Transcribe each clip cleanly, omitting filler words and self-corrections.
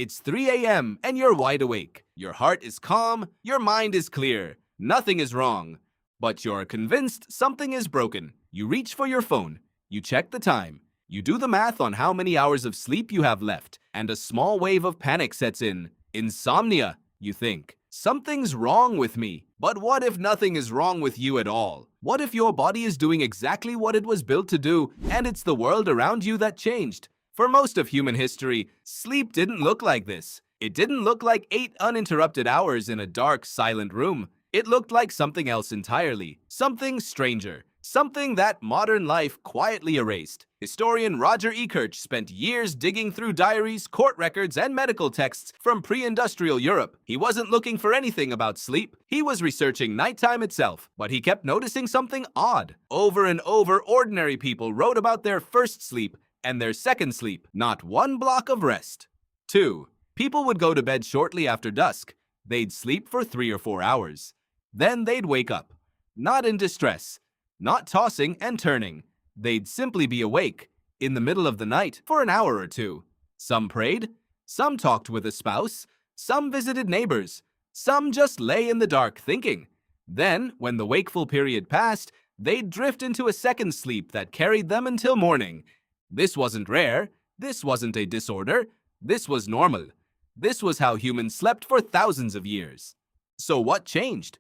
It's 3 a.m. and you're wide awake. Your heart is calm, your mind is clear. Nothing is wrong. But you're convinced something is broken. You reach for your phone. You check the time. You do the math on how many hours of sleep you have left, and a small wave of panic sets in. Insomnia, you think. Something's wrong with me. But what if nothing is wrong with you at all? What if your body is doing exactly what it was built to do, and it's the world around you that changed? For most of human history, sleep didn't look like this. It didn't look like 8 uninterrupted hours in a dark, silent room. It looked like something else entirely. Something stranger. Something that modern life quietly erased. Historian Roger Ekirch spent years digging through diaries, court records, and medical texts from pre-industrial Europe. He wasn't looking for anything about sleep. He was researching nighttime itself, but he kept noticing something odd. Over and over, ordinary people wrote about their first sleep and their second sleep, not one block of rest. 2. People would go to bed shortly after dusk. They'd sleep for 3 or 4 hours. Then they'd wake up. Not in distress, not tossing and turning. They'd simply be awake, in the middle of the night, for an hour or two. Some prayed, some talked with a spouse, some visited neighbors, some just lay in the dark thinking. Then, when the wakeful period passed, they'd drift into a second sleep that carried them until morning. This wasn't rare. This wasn't a disorder. This was normal. This was how humans slept for thousands of years. So what changed?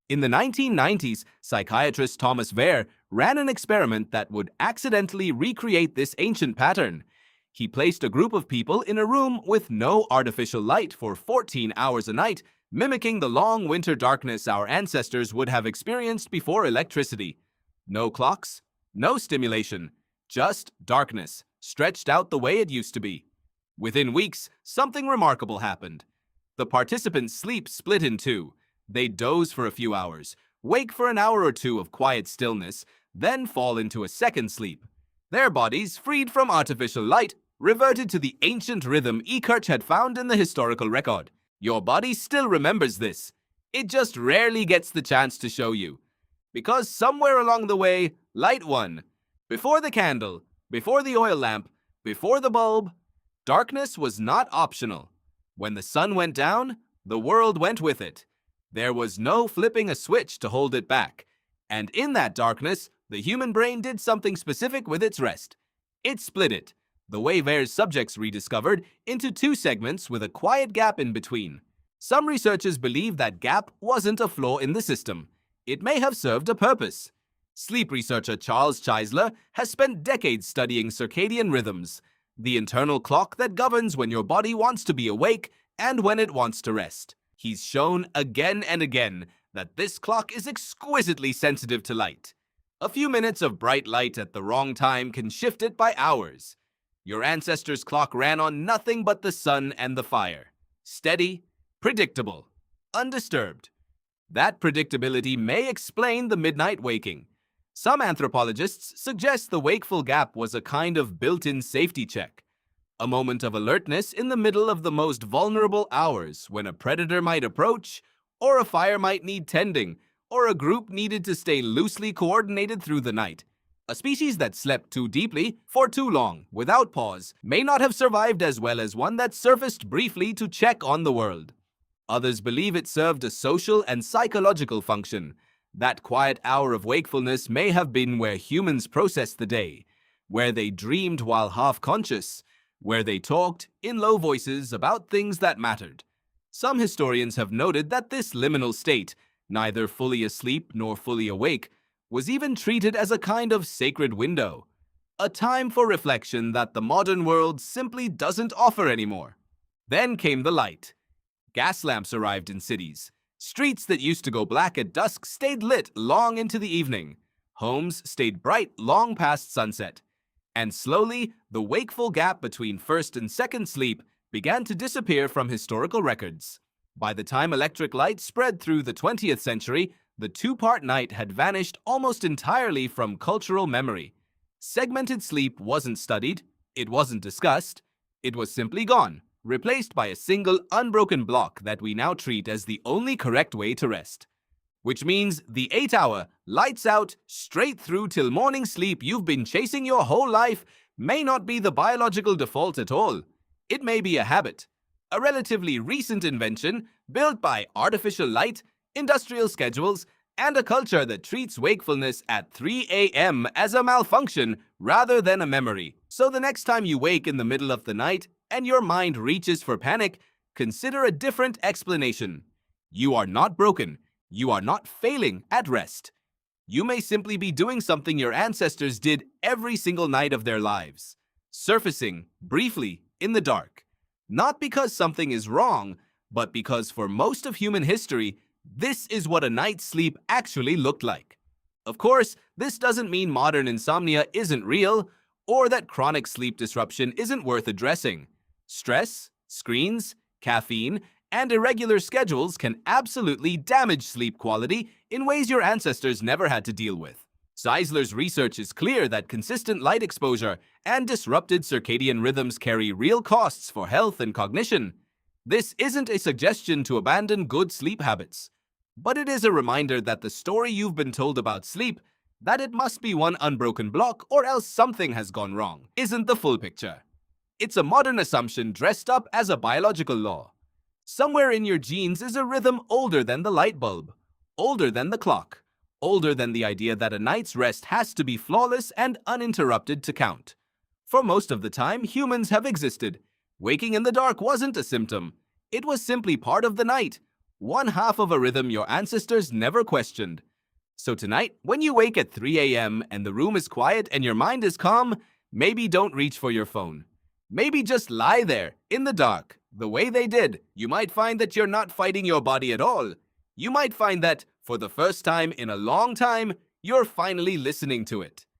In the 1990s, psychiatrist Thomas Wehr ran an experiment that would accidentally recreate this ancient pattern. He placed a group of people in a room with no artificial light for 14 hours a night, mimicking the long winter darkness our ancestors would have experienced before electricity. No clocks, no stimulation. Just darkness, stretched out the way it used to be. Within weeks, something remarkable happened. The participants' sleep split in two. They'd doze for a few hours, wake for an hour or two of quiet stillness, then fall into a second sleep. Their bodies, freed from artificial light, reverted to the ancient rhythm Ekirch had found in the historical record. Your body still remembers this. It just rarely gets the chance to show you. Because somewhere along the way, light won. Before the candle, before the oil lamp, before the bulb, darkness was not optional. When the sun went down, the world went with it. There was no flipping a switch to hold it back. And in that darkness, the human brain did something specific with its rest. It split it, the way Wehr's subjects rediscovered, into 2 segments with a quiet gap in between. Some researchers believe that gap wasn't a flaw in the system. It may have served a purpose. Sleep researcher Charles Czeisler has spent decades studying circadian rhythms, the internal clock that governs when your body wants to be awake and when it wants to rest. He's shown again and again that this clock is exquisitely sensitive to light. A few minutes of bright light at the wrong time can shift it by hours. Your ancestors' clock ran on nothing but the sun and the fire. Steady, predictable, undisturbed. That predictability may explain the midnight waking. Some anthropologists suggest the wakeful gap was a kind of built-in safety check, a moment of alertness in the middle of the most vulnerable hours when a predator might approach, or a fire might need tending, or a group needed to stay loosely coordinated through the night. A species that slept too deeply, for too long, without pause, may not have survived as well as one that surfaced briefly to check on the world. Others believe it served a social and psychological function. That quiet hour of wakefulness may have been where humans processed the day, where they dreamed while half-conscious, where they talked, in low voices, about things that mattered. Some historians have noted that this liminal state, neither fully asleep nor fully awake, was even treated as a kind of sacred window, a time for reflection that the modern world simply doesn't offer anymore. Then came the light. Gas lamps arrived in cities. Streets that used to go black at dusk stayed lit long into the evening. Homes stayed bright long past sunset. And slowly, the wakeful gap between first and second sleep began to disappear from historical records. By the time electric light spread through the 20th century, the 2-part night had vanished almost entirely from cultural memory. Segmented sleep wasn't studied, it wasn't discussed, it was simply gone, replaced by a single unbroken block that we now treat as the only correct way to rest. Which means the 8-hour, lights out, straight through till morning sleep you've been chasing your whole life may not be the biological default at all. It may be a habit, a relatively recent invention built by artificial light, industrial schedules, and a culture that treats wakefulness at 3 a.m. as a malfunction rather than a memory. So the next time you wake in the middle of the night and your mind reaches for panic, consider a different explanation. You are not broken. You are not failing at rest. You may simply be doing something your ancestors did every single night of their lives, surfacing briefly in the dark. Not because something is wrong, but because for most of human history, this is what a night's sleep actually looked like. Of course, this doesn't mean modern insomnia isn't real, or that chronic sleep disruption isn't worth addressing. Stress, screens, caffeine, and irregular schedules can absolutely damage sleep quality in ways your ancestors never had to deal with. Zeisler's research is clear that consistent light exposure and disrupted circadian rhythms carry real costs for health and cognition. This isn't a suggestion to abandon good sleep habits, but it is a reminder that the story you've been told about sleep, that it must be one unbroken block or else something has gone wrong, isn't the full picture. It's a modern assumption dressed up as a biological law. Somewhere in your genes is a rhythm older than the light bulb, older than the clock, older than the idea that a night's rest has to be flawless and uninterrupted to count. For most of the time, humans have existed. Waking in the dark wasn't a symptom. It was simply part of the night, one half of a rhythm your ancestors never questioned. So tonight, when you wake at 3 a.m. and the room is quiet and your mind is calm, maybe don't reach for your phone. Maybe just lie there, in the dark, the way they did. You might find that you're not fighting your body at all. You might find that, for the first time in a long time, you're finally listening to it.